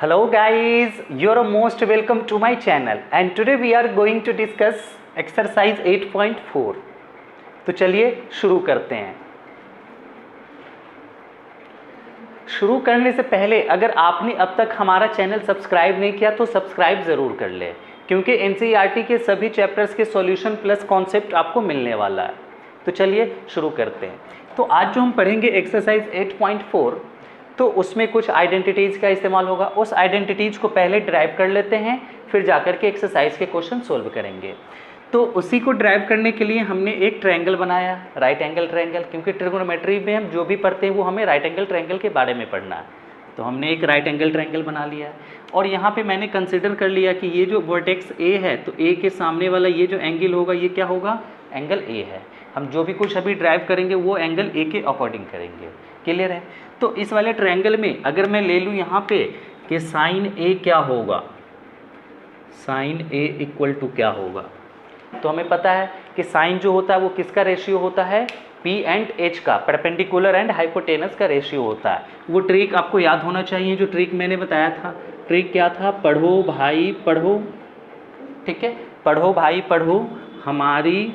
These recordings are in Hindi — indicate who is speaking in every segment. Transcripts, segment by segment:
Speaker 1: Hello guys, you're most welcome to my channel and today we are going to discuss exercise 8.4. तो चलिए शुरू करते हैं। शुरू करने से पहले अगर आपने अब तक हमारा चैनल सब्सक्राइब नहीं किया तो सब्सक्राइब ज़रूर कर ले, क्योंकि एनसीईआरटी के सभी चैप्टर्स के सॉल्यूशन प्लस कॉन्सेप्ट आपको मिलने वाला है। तो चलिए शुरू करते हैं। तो आज जो हम पढ़ेंगे एक्सरसाइज 8.4, तो उसमें कुछ आइडेंटिटीज़ का इस्तेमाल होगा। उस आइडेंटिटीज़ को पहले ड्राइव कर लेते हैं, फिर जाकर के एक्सरसाइज के क्वेश्चन सोल्व करेंगे। तो उसी को ड्राइव करने के लिए हमने एक ट्रायंगल बनाया, राइट एंगल ट्रायंगल, क्योंकि ट्रिगोनोमेट्री में हम जो भी पढ़ते हैं वो हमें राइट एंगल ट्रायंगल के बारे में पढ़ना है। तो हमने एक राइट एंगल ट्रायंगल बना लिया है और यहाँ पे मैंने कंसिडर कर लिया कि ये जो वर्टेक्स ए है, तो ए के सामने वाला ये जो एंगल होगा ये क्या होगा, एंगल ए है। हम जो भी कुछ अभी ड्राइव करेंगे वो एंगल ए के अकॉर्डिंग करेंगे। क्लियर है? तो इस वाले ट्रायंगल में अगर मैं ले लूँ यहाँ पे कि साइन ए क्या होगा, साइन ए इक्वल टू क्या होगा, तो हमें पता है कि साइन जो होता है वो किसका रेशियो होता है, पी एंड एच का, परपेंडिकुलर एंड हाइपोटेनस का रेशियो होता है। वो ट्रिक आपको याद होना चाहिए, जो ट्रिक मैंने बताया था। ट्रिक क्या था, पढ़ो भाई पढ़ो, ठीक है, पढ़ो भाई पढ़ो, हमारी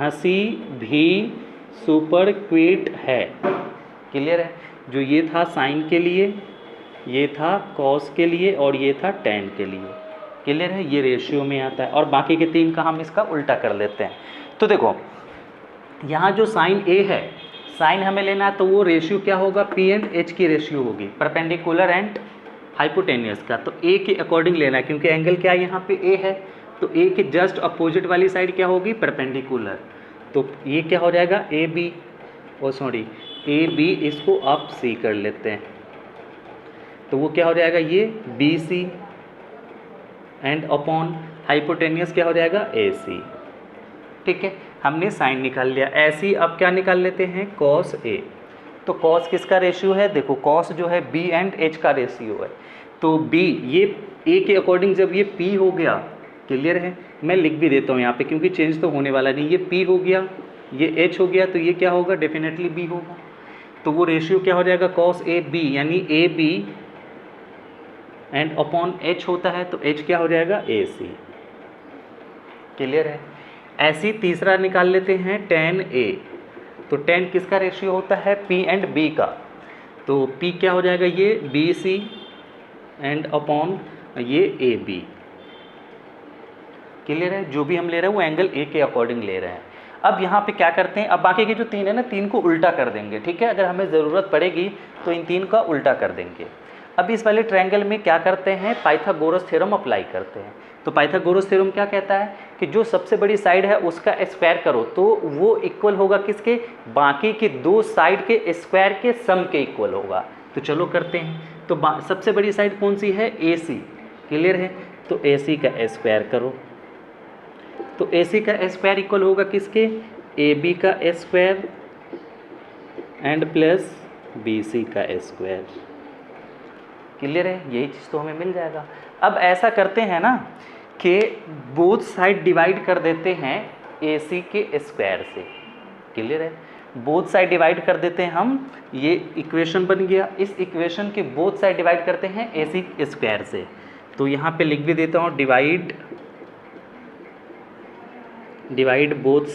Speaker 1: हंसी भी सुपर क्विट है। क्लियर है? जो ये था साइन के लिए, ये था कॉस के लिए और ये था टेन के लिए। क्लियर है? ये रेशियो में आता है और बाकी के तीन का हम इसका उल्टा कर लेते हैं। तो देखो यहाँ जो साइन ए है, साइन हमें लेना है, तो वो रेशियो क्या होगा, पी एंड एच की रेशियो होगी, परपेंडिकुलर एंड हाइपोटेनियस का। तो ए के अकॉर्डिंग लेना है, क्योंकि एंगल क्या है यहाँ पे ए है, तो ए के जस्ट अपोजिट वाली साइड क्या होगी, परपेंडिकुलर। तो ये क्या हो जाएगा, A B, oh sorry A B, इसको आप सी कर लेते हैं, तो वो क्या हो जाएगा, ये B C and upon hypotenuse क्या हो जाएगा, ए सी। ठीक है, हमने साइन निकाल लिया। ऐसे ही अब क्या निकाल लेते हैं, कॉस ए। तो कॉस किसका रेशियो है, देखो कॉस जो है बी एंड एच का रेशियो है। तो बी, ये ए के अकॉर्डिंग जब ये पी हो गया, क्लियर है, मैं लिख भी देता हूँ यहाँ पे क्योंकि चेंज तो होने वाला नहीं, ये पी हो गया, ये एच हो गया, तो ये क्या होगा, डेफिनेटली बी होगा। तो वो रेशियो क्या हो जाएगा, कॉस ए बी, यानी A B and upon H होता है, तो एच क्या हो जाएगा, ए सी। क्लियर है? ऐसे ही तीसरा निकाल लेते हैं, टेन ए। तो टेन किसका रेशियो होता है, पी एंड बी का, तो पी क्या हो जाएगा, ये बी सी एंड अपॉन ये ए बी। क्लियर है? जो भी हम ले रहे हैं वो एंगल ए के अकॉर्डिंग ले रहे हैं। अब यहाँ पे क्या करते हैं, अब बाकी के जो तीन है ना, तीन को उल्टा कर देंगे। ठीक है, अगर हमें ज़रूरत पड़ेगी तो इन तीन का उल्टा कर देंगे। अब इस वाले ट्रायंगल में क्या करते हैं, पाइथागोरस थ्योरम अप्लाई करते हैं। तो पाइथागोरस थ्योरम क्या कहता है कि जो सबसे बड़ी साइड है उसका स्क्वायर करो, तो वो इक्वल होगा किसके, बाकी के दो साइड के स्क्वायर के सम के इक्वल होगा। तो चलो करते हैं। तो सबसे बड़ी साइड कौन सी है, ए सी। क्लियर है? तो ए सी का स्क्वायर करो, तो ए सी का स्क्वायर इक्वल होगा किसके, ए बी का square and plus B C का स्क्वायर। क्लियर है? यही चीज़ तो हमें मिल जाएगा। अब ऐसा करते हैं ना कि बोथ साइड डिवाइड कर देते हैं ए सी के स्क्वायर से। क्लियर है? बोथ साइड डिवाइड कर देते हैं हम, ये इक्वेशन बन गया। इस इक्वेशन की बोथ साइड डिवाइड करते हैं ए सी स्क्वायर से। तो यहाँ पे लिख भी देता हूँ, divide both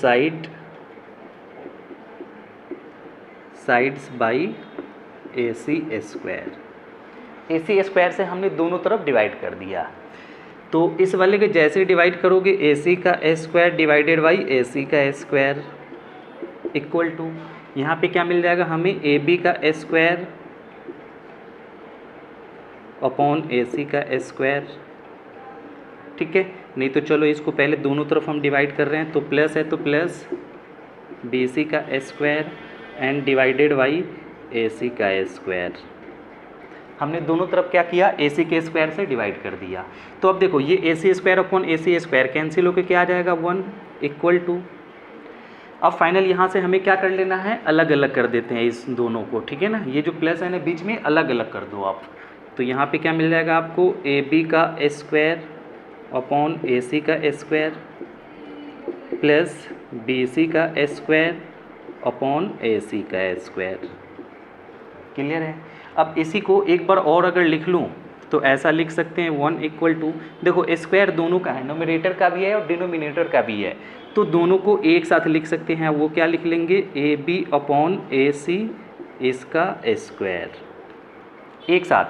Speaker 1: sides by A C square. A C square से हमने दोनों तरफ डिवाइड कर दिया। तो इस वाले के जैसे डिवाइड करोगे, ए सी का square divided by A C का स्क्वायर इक्वल टू, यहाँ पे क्या मिल जाएगा हमें, ए बी का स्क्वायर अपॉन ए सी का स्क्वायर। ठीक है, नहीं तो चलो इसको पहले दोनों तरफ हम डिवाइड कर रहे हैं, तो प्लस है तो प्लस बी सी का square and divided by A C का स्क्वायर। हमने दोनों तरफ क्या किया, ए सी के स्क्वायर से डिवाइड कर दिया। तो अब देखो ये ए C square upon A C square cancel होकर क्या आ जाएगा, 1 इक्वल टू। अब फाइनल यहाँ से हमें क्या कर लेना है, अलग अलग कर देते हैं इस दोनों को। ठीक है ना, ये जो प्लस है ना बीच में, अलग अलग कर दो आप। तो यहाँ पे क्या मिल जाएगा आपको, ए बी का स्क्वायर अपॉन ए सी का स्क्वायर प्लस बी सी का स्क्वायर अपॉन ए सी का स्क्वायर। क्लियर है? अब इसी को एक बार और अगर लिख लूँ तो ऐसा लिख सकते हैं 1 इक्वल टू, देखो स्क्वायर दोनों का है, नोमिनेटर का भी है और डिनोमिनेटर का भी है, तो दोनों को एक साथ लिख सकते हैं। वो क्या लिख लेंगे, ए बी अपॉन ए सी इसका स्क्वायर, एक साथ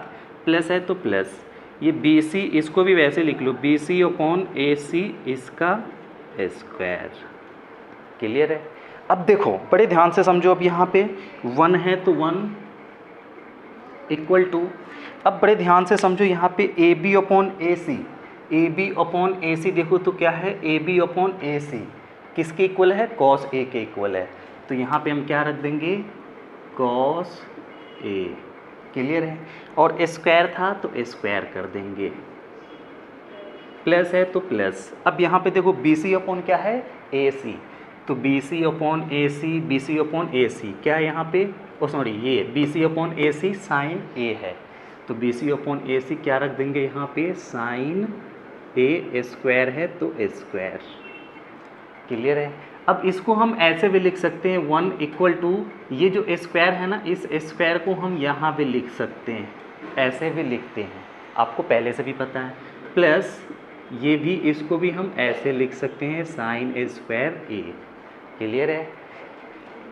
Speaker 1: प्लस है तो प्लस, ये बी सी इसको भी वैसे लिख लो, बी सी अपॉन ए सी इसका स्क्वायर। क्लियर है। अब देखो बड़े ध्यान से समझो, अब यहाँ पे 1 है तो 1 इक्वल टू, अब बड़े ध्यान से समझो यहाँ पे A B upon A C, A B upon A C देखो तो क्या है, ए बी अपॉन ए सी किसके इक्वल है, कॉस ए के इक्वल है, तो यहाँ पे हम क्या रख देंगे, कॉस ए। क्लियर है। और स्क्वायर था तो स्क्वायर कर देंगे, प्लस है तो प्लस। अब यहाँ पे देखो बी सी अपॉन क्या है, ए सी, तो B C upon A C, B C upon A सी क्या है यहाँ पे, ओ सॉरी ये B C upon A C sign ए है, तो बी सी अपॉन ए सी क्या रख देंगे यहाँ पे, साइन ए स्क्वायर है तो स्क्वायर। क्लियर है। अब इसको हम ऐसे भी लिख सकते हैं 1 इक्वल टू, ये जो स्क्वायर है ना, इस स्क्वायर को हम यहाँ पे लिख सकते हैं, ऐसे भी लिखते हैं, आपको पहले से भी पता है, प्लस ये भी, इसको भी हम ऐसे लिख सकते हैं sign A square A. Clear है।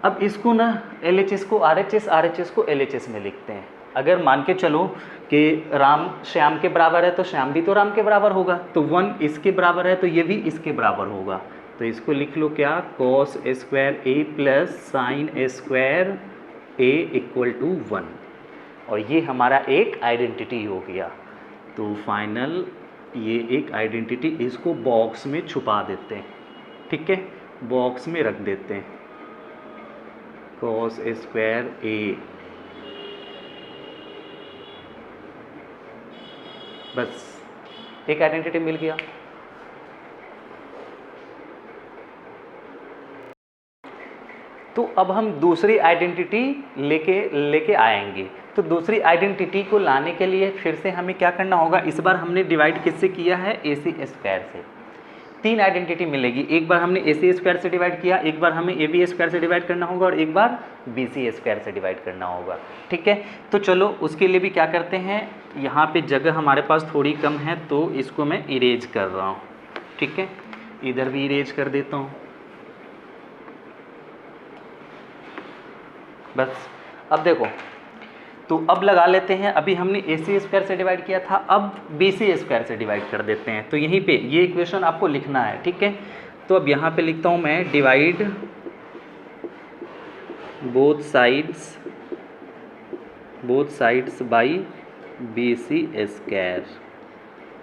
Speaker 1: अब इसको ना LHS को RHS, RHS को LHS में लिखते हैं। अगर मान के चलो कि राम श्याम के बराबर है तो श्याम भी तो राम के बराबर होगा, तो 1 इसके बराबर है तो ये भी इसके बराबर होगा, तो इसको लिख लो क्या, cos square A plus sine square A equal to 1, और ये हमारा एक आइडेंटिटी हो गया। तो फाइनल ये एक आइडेंटिटी, इसको बॉक्स में छुपा देते हैं, ठीक है, बॉक्स में रख देते हैं, कॉस स्क्वायर ए, बस एक आइडेंटिटी मिल गया। तो अब हम दूसरी आइडेंटिटी लेके आएंगे। तो दूसरी आइडेंटिटी को लाने के लिए फिर से हमें क्या करना होगा, इस बार हमने डिवाइड किससे किया है, ए सी स्क्वायर से। 3 आइडेंटिटी मिलेगी, एक बार हमने ए सी स्क्वायर से डिवाइड किया, एक बार हमें ए बी स्क्वायर से डिवाइड करना होगा, और एक बार बी सी स्क्वायर से डिवाइड करना होगा। ठीक है, तो चलो उसके लिए भी क्या करते हैं, यहाँ पे जगह हमारे पास थोड़ी कम है तो इसको मैं इरेज कर रहा हूँ। ठीक है, इधर भी इरेज कर देता हूँ, बस। अब देखो, तो अब लगा लेते हैं, अभी हमने ए सी स्क्वायर से डिवाइड किया था, अब बी सी स्क्वायर से डिवाइड कर देते हैं। तो यहीं पे ये इक्वेशन आपको लिखना है, ठीक है। तो अब यहाँ पे लिखता हूँ मैं, divide both sides by B C square.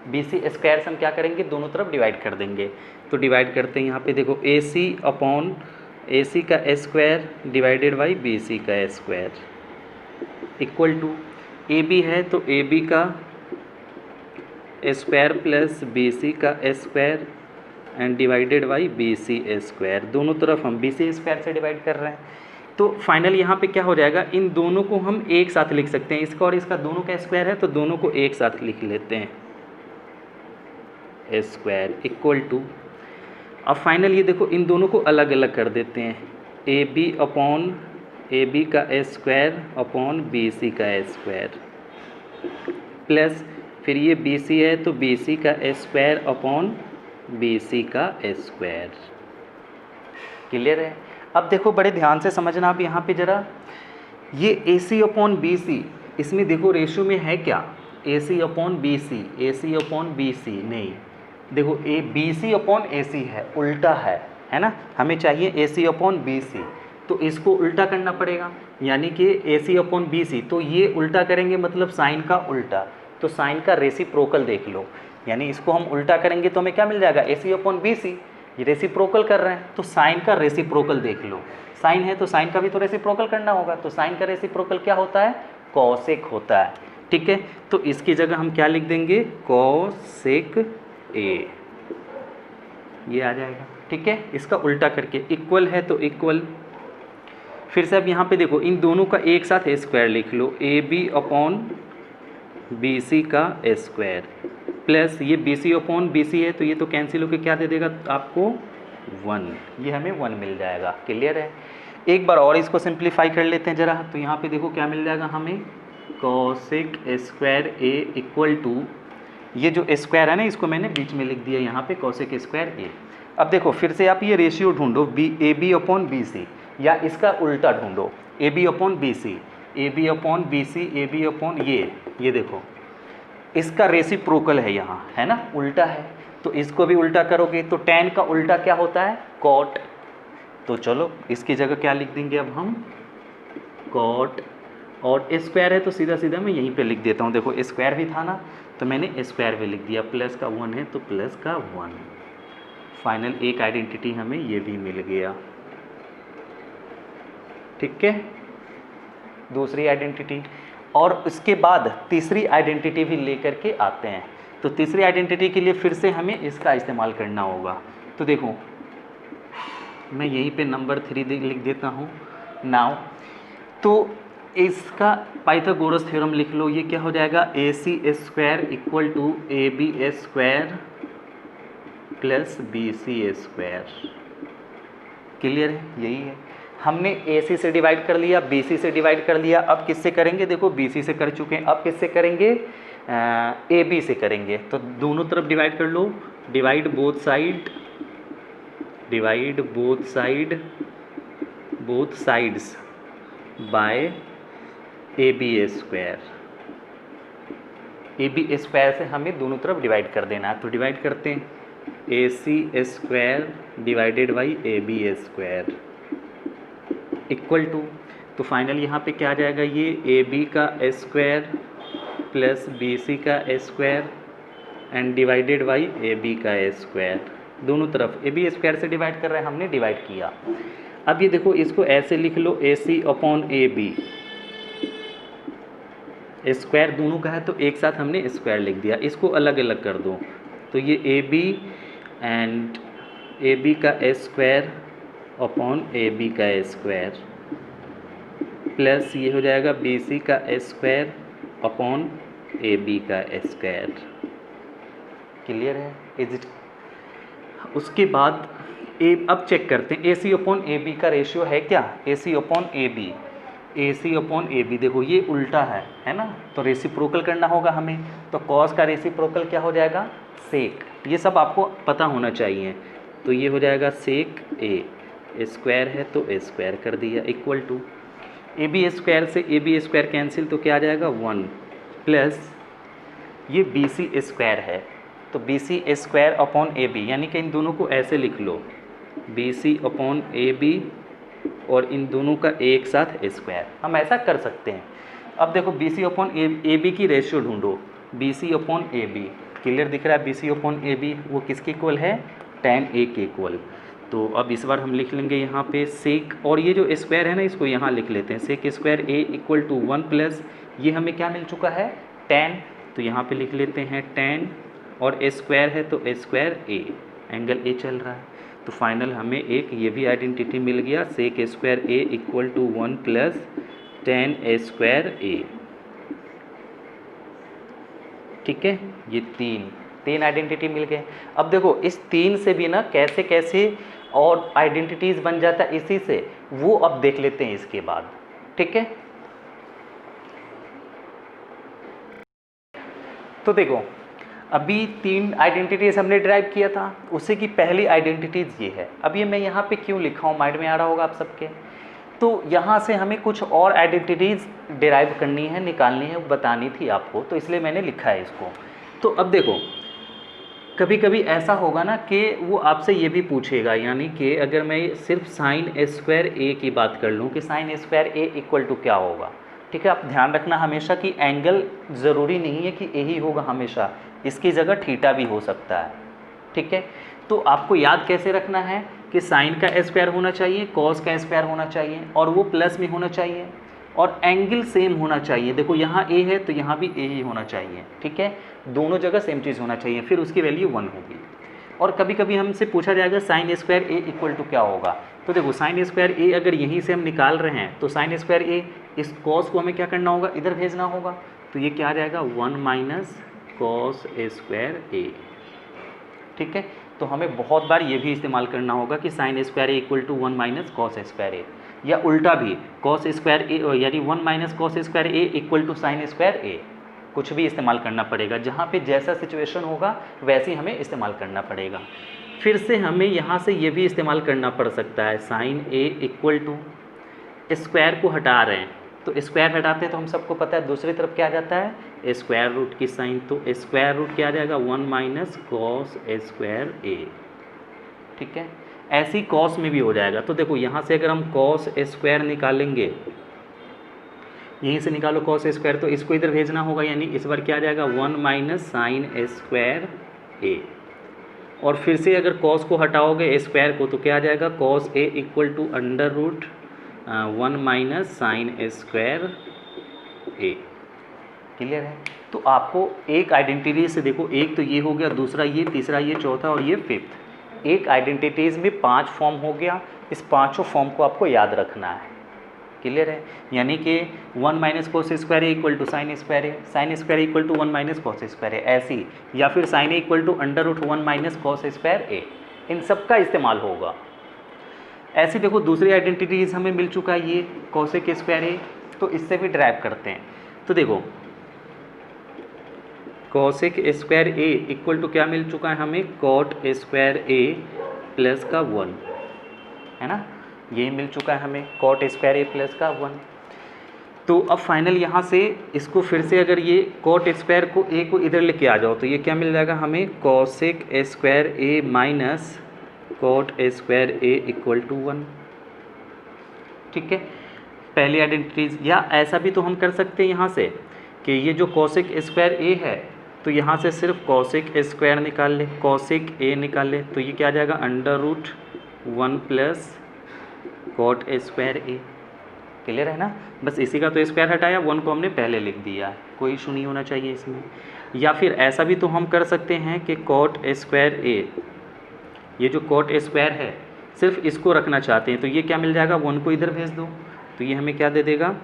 Speaker 1: B C square से हम क्या करेंगे, दोनों तरफ डिवाइड कर देंगे। तो डिवाइड करते हैं, यहाँ पे देखो ए सी अपॉन ए सी का square divided by B C का square equal to, A B है तो ए बी का स्क्वायर प्लस बी सी का square and divided by B C square. दोनों तरफ हम बी सी स्क्वायर से डिवाइड कर रहे हैं। तो फाइनल यहाँ पे क्या हो जाएगा, इन दोनों को हम एक साथ लिख सकते हैं, इसका और इसका दोनों का स्क्वायर है तो दोनों को एक साथ लिख लेते हैं, स्क्वायर इक्वल टू। अब फाइनल ये देखो, इन दोनों को अलग अलग कर देते हैं, A B upon A B का स्क्वायर अपॉन बी सी का स्क्वायर प्लस, फिर ये बी सी है तो बी सी का स्क्वायर अपॉन बी सी का स्क्वायर। क्लियर है। अब देखो बड़े ध्यान से समझना, अब यहाँ पे ज़रा ये ए सी अपॉन बी सी, इसमें देखो रेशियो में है क्या, A C upon B C, A C upon B सी नहीं, देखो A B C upon A सी है, उल्टा है ना, हमें चाहिए ए सी अपॉन बी सी, तो इसको उल्टा करना पड़ेगा, यानी कि ए सी अपॉन बी सी, तो ये उल्टा करेंगे मतलब साइन का उल्टा, तो साइन का रेसिप्रोकल देख लो, यानी इसको हम उल्टा करेंगे तो हमें क्या मिल जाएगा, ए सी अपॉन बी सी, ये रेसिप्रोकल कर रहे हैं तो साइन का रेसिप्रोकल देख लो, साइन है तो साइन का भी तो रेसिप्रोकल करना होगा, तो साइन का रेसिप्रोकल क्या होता है, कॉसेक होता है। ठीक है, तो इसकी जगह हम क्या लिख देंगे, कॉसेक ए, ये आ जाएगा। ठीक है, इसका उल्टा करके, इक्वल है तो इक्वल, फिर से अब यहाँ पे देखो, इन दोनों का एक साथ स्क्वायर लिख लो, A B upon B C का स्क्वायर प्लस ये B C upon B C है तो ये तो कैंसिल होकर क्या दे देगा आपको 1, ये हमें 1 मिल जाएगा। क्लियर है। एक बार और इसको सिंप्लीफाई कर लेते हैं ज़रा, तो यहाँ पे देखो क्या मिल जाएगा हमें, cosec square A equal to, ये जो स्क्वायर है ना इसको मैंने बीच में लिख दिया यहाँ पे कॉसेक स्क्वायर ए। अब देखो फिर से आप ये रेशियो ढूंढो A B upon B C, या इसका उल्टा ढूंढो A B upon B C, A B upon B C, A B upon ये देखो इसका रेसिप्रोकल है यहाँ, है ना, उल्टा है, तो इसको भी उल्टा करोगे तो tan का उल्टा क्या होता है, cot। तो चलो इसकी जगह क्या लिख देंगे अब हम, cot, और स्क्वायर है तो सीधा सीधा मैं यहीं पे लिख देता हूँ, देखो स्क्वायर भी था ना तो मैंने स्क्वायर भी लिख दिया, प्लस का 1 है तो प्लस का 1। फाइनल एक आइडेंटिटी हमें ये भी मिल गया। ठीक है, दूसरी आइडेंटिटी, और उसके बाद तीसरी आइडेंटिटी भी लेकर के आते हैं। तो तीसरी आइडेंटिटी के लिए फिर से हमें इसका इस्तेमाल करना होगा। तो देखो मैं यहीं पे नंबर 3 लिख देता हूँ नाउ। तो इसका पाइथागोरस थ्योरम लिख लो, ये क्या हो जाएगा, A C square equal to A B square plus B C square. Clear है, यही है। हमने ए सी से डिवाइड कर लिया, बी सी से डिवाइड कर लिया, अब किससे करेंगे, देखो बी सी से कर चुके हैं, अब किससे करेंगे, ए बी से करेंगे। तो दोनों तरफ डिवाइड कर लो, divide both side, divide both sides by A B square. A B square से हमें दोनों तरफ डिवाइड कर देना है, तो डिवाइड करते हैं, A C square divided by A B square equal to, तो फाइनल यहाँ पे क्या आ जाएगा, ये ए बी का स्क्वायर प्लस बी सी का square and divided by A B का स्क्वायर। दोनों तरफ ए बी स्क्वायर से डिवाइड कर रहे हैं, हमने डिवाइड किया। अब ये देखो इसको ऐसे लिख लो, ए C upon A B, square दोनों का है तो एक साथ हमने स्क्वायर लिख दिया, इसको अलग अलग कर दो, तो ये A B and A B का स्क्वायर अपॉन ए बी का स्क्वायर प्लस ये हो जाएगा बी सी का स्क्वायर अपॉन ए बी का स्क्वायर। क्लियर है, इज इट। उसके बाद अब चेक करते हैं A C upon A B का रेशियो है क्या, A C upon A B, A C upon A B, देखो ये उल्टा है ना, तो रेसिप्रोकल करना होगा हमें, तो कॉस का रेसिप्रोकल क्या हो जाएगा, सेक। ये सब आपको पता होना चाहिए, तो ये हो जाएगा सेक ए, स्क्वायर है तो ए स्क्वायर कर दिया equal to A B square से ए बी स्क्वायर कैंसिल, तो क्या आ जाएगा 1 प्लस ये बी सी स्क्वायर है तो B C square upon A B, यानी कि इन दोनों को ऐसे लिख लो, B C upon A B और इन दोनों का एक साथ स्क्वायर, हम ऐसा कर सकते हैं। अब देखो B C upon A B की रेशियो ढूंढो, B C upon A B, clear दिख रहा है, B C upon A B वो किसके इक्वल है, tan ए के इक्वल। तो अब इस बार हम लिख लेंगे यहाँ पे सेक, और ये जो स्क्वायर है ना इसको यहाँ लिख लेते हैं, sec square A equal to 1 plus ये हमें क्या मिल चुका है, tan, तो यहाँ पे लिख लेते हैं tan, और ए स्क्वायर है तो ए स्क्वायर ए, एंगल ए चल रहा है, तो फाइनल हमें एक ये भी आइडेंटिटी मिल गया, sec square A equal to 1 plus tan A square A. ठीक है, ये तीन आइडेंटिटी मिल गए। अब देखो इस 3 से भी ना कैसे कैसे और आइडेंटिटीज बन जाता है इसी से, वो अब देख लेते हैं इसके बाद। ठीक है, तो देखो अभी 3 आइडेंटिटीज हमने डिराइव किया था, उसी की पहली आइडेंटिटीज ये है। अब ये मैं यहाँ पे क्यों लिखा हूँ, माइंड में आ रहा होगा आप सबके, तो यहाँ से हमें कुछ और आइडेंटिटीज डिराइव करनी है, निकालनी है, बतानी थी आपको, तो इसलिए मैंने लिखा है इसको। तो अब देखो कभी कभी ऐसा होगा ना कि वो आपसे ये भी पूछेगा, यानी कि अगर मैं सिर्फ साइन स्क्वायर ए की बात कर लूँ कि sine square A equal to क्या होगा। ठीक है, आप ध्यान रखना हमेशा कि एंगल ज़रूरी नहीं है कि ए ही होगा हमेशा, इसकी जगह थीटा भी हो सकता है। ठीक है, तो आपको याद कैसे रखना है कि साइन का स्क्वायर होना चाहिए, कॉस का स्क्वायर होना चाहिए, और वो प्लस में होना चाहिए, और एंगल सेम होना चाहिए। देखो यहाँ ए है तो यहाँ भी ए ही होना चाहिए। ठीक है, दोनों जगह सेम चीज़ होना चाहिए, फिर उसकी वैल्यू 1 होगी। और कभी कभी हमसे पूछा जाएगा sine square A equal to क्या होगा, तो देखो साइन स्क्वायर ए अगर यहीं से हम निकाल रहे हैं तो साइन स्क्वायर ए, इस कॉस को हमें क्या करना होगा, इधर भेजना होगा, तो ये क्या आ जाएगा 1 माइनस कॉस स्क्वायर ए। ठीक है, तो हमें बहुत बार ये भी इस्तेमाल करना होगा कि sine square A equal to 1 minus cos square A. या उल्टा भी कॉस स्क्वायर ए यानी 1 minus cos square A equal to sine square A, कुछ भी इस्तेमाल करना पड़ेगा, जहाँ पे जैसा सिचुएशन होगा वैसे ही हमें इस्तेमाल करना पड़ेगा। फिर से हमें यहाँ से ये भी इस्तेमाल करना पड़ सकता है, sine A equal to, square को हटा रहे हैं तो स्क्वायर हटाते हैं तो हम सबको पता है दूसरी तरफ क्या आ जाता है स्क्वायर रूट की साइन, तो स्क्वायर रूट क्या आ जाएगा 1 माइनस कॉस स्क्वायर ए। ठीक है, ऐसी कॉस में भी हो जाएगा। तो देखो यहाँ से अगर हम कॉस स्क्वायर निकालेंगे, यहीं से निकालो कॉस स्क्वायर, तो इसको इधर भेजना होगा, यानी इस बार क्या आ जाएगा 1 माइनस साइन स्क्वायर ए। और फिर से अगर कॉस को हटाओगे स्क्वायर को तो क्या आ जाएगा cos A equal to under root 1 minus sine square A. Clear है? तो आपको एक आइडेंटिटी से देखो, एक तो ये हो गया, दूसरा ये, तीसरा ये, चौथा और ये फिफ्थ। एक आइडेंटिटीज़ में 5 फॉर्म हो गया, इस पांचों फॉर्म को आपको याद रखना है। क्लियर है? यानी कि 1 minus cos square A equal to sine square A, sine square equal to 1 minus cos square A, ऐसी, या फिर sine A equal to under root 1 minus cos square A, इन सब का इस्तेमाल होगा। ऐसी देखो दूसरी आइडेंटिटीज़ हमें मिल चुका है, ये कॉसेक स्क्वायर ए, तो इससे भी ड्राइव करते हैं। तो देखो cosec square A equal to क्या मिल चुका है हमें, कॉट स्क्वायर ए प्लस का 1, है ना, ये मिल चुका है हमें कॉट स्क्वायर ए प्लस का 1। तो अब फाइनल यहाँ से इसको फिर से अगर ये कॉट स्क्वायर को ए को इधर लेके आ जाओ तो ये क्या मिल जाएगा हमें, cosec square A minus cot square A equal to 1। ठीक है, पहली आइडेंटिटीज। या ऐसा भी तो हम कर सकते हैं यहाँ से कि ये जो कॉसेक स्क्वायर ए है तो यहाँ से सिर्फ कॉसेक स्क्वायर निकाल ले, कॉसेक ए निकाल ले, तो ये क्या आ जाएगा under root 1 plus cot square A. Clear है ना? बस इसी का तो स्क्वायर हटाया, 1 को हमने पहले लिख दिया, कोई इशू नहीं होना चाहिए इसमें। या फिर ऐसा भी तो हम कर सकते हैं कि कॉट स्क्वायर ए, ये जो कॉट स्क्वायर है सिर्फ इसको रखना चाहते हैं, तो ये क्या मिल जाएगा 1 को इधर भेज दो, तो ये हमें क्या दे देगा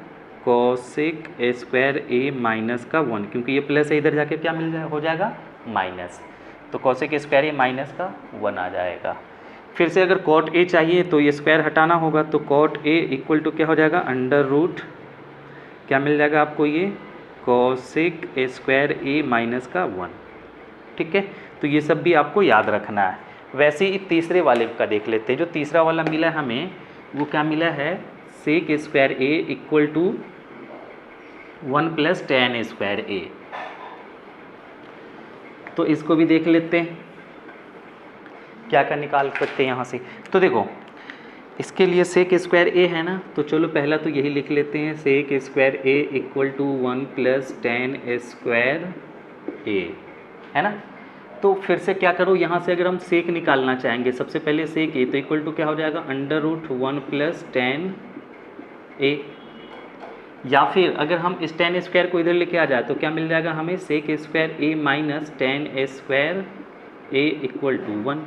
Speaker 1: कॉसेक स्क्वायर ए माइनस का 1, क्योंकि ये प्लस है, इधर जाके क्या मिल जाए हो जाएगा माइनस, तो कॉसेक स्क्वायर ए माइनस का 1 आ जाएगा। फिर से अगर कॉट ए चाहिए तो ये स्क्वायर हटाना होगा, तो कॉट ए इक्वल टू क्या हो जाएगा अंडर रूट, क्या मिल जाएगा आपको ये कॉसेक स्क्वायर ए माइनस का 1। ठीक है, तो ये सब भी आपको याद रखना है। वैसे ही तीसरे वाले का देख लेते हैं। जो तीसरा वाला मिला हमें वो क्या मिला है, sec square A equal to 1 plus tan square A. तो इसको भी देख लेते हैं क्या क्या निकाल सकते हैं यहाँ से। तो देखो इसके लिए सेक स्क्वायर ए है ना, तो चलो पहला तो यही लिख लेते हैं, sec square A equal to 1 plus tan square A, है ना। तो फिर से क्या करो, यहाँ से अगर हम सेक निकालना चाहेंगे सबसे पहले सेक ए, तो इक्वल टू क्या हो जाएगा अंडर रूट 1 प्लस टेन ए। या फिर अगर हम इस टेन स्क्वायर को इधर लेके आ जाए तो क्या मिल जाएगा हमें, sec square A minus tan square A equal to 1।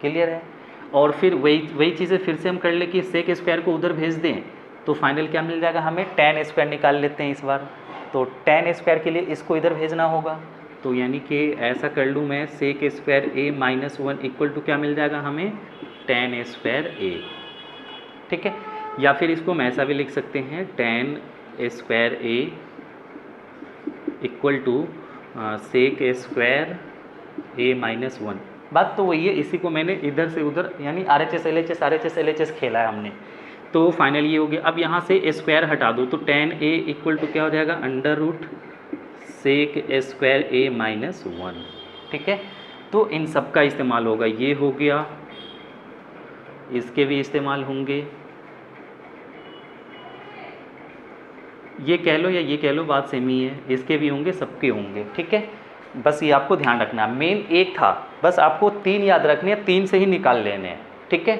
Speaker 1: Clear है? और फिर वही चीज़ें फिर से हम कर ले कि सेक स्क्वायर को उधर भेज दें, तो फाइनल क्या मिल जाएगा हमें, टेन स्क्वायर निकाल लेते हैं इस बार। तो टेन स्क्वायर के लिए इसको इधर भेजना होगा, तो यानी कि ऐसा कर लूँ मैं, sec square A minus 1 equal to क्या मिल जाएगा हमें, टेन स्क्वायर ए। ठीक है, या फिर इसको हम ऐसा भी लिख सकते हैं, tan square A equal to sec square A minus 1। बात तो वही है, इसी को मैंने इधर से उधर यानी RHS LHS खेला है हमने। तो फाइनल ये हो गया। अब यहाँ से स्क्वायर हटा दो, तो टेन ए इक्वल टू क्या हो जाएगा under root sec square A minus 1। ठीक है, तो इन सब का इस्तेमाल होगा। ये हो गया, इसके भी इस्तेमाल होंगे, ये कह लो या ये कह लो, बात सेम ही है, इसके भी होंगे सबके होंगे। ठीक है, बस ये आपको ध्यान रखना। मेन एक था, बस आपको 3 याद रखने हैं, 3 से ही निकाल लेने हैं। ठीक है।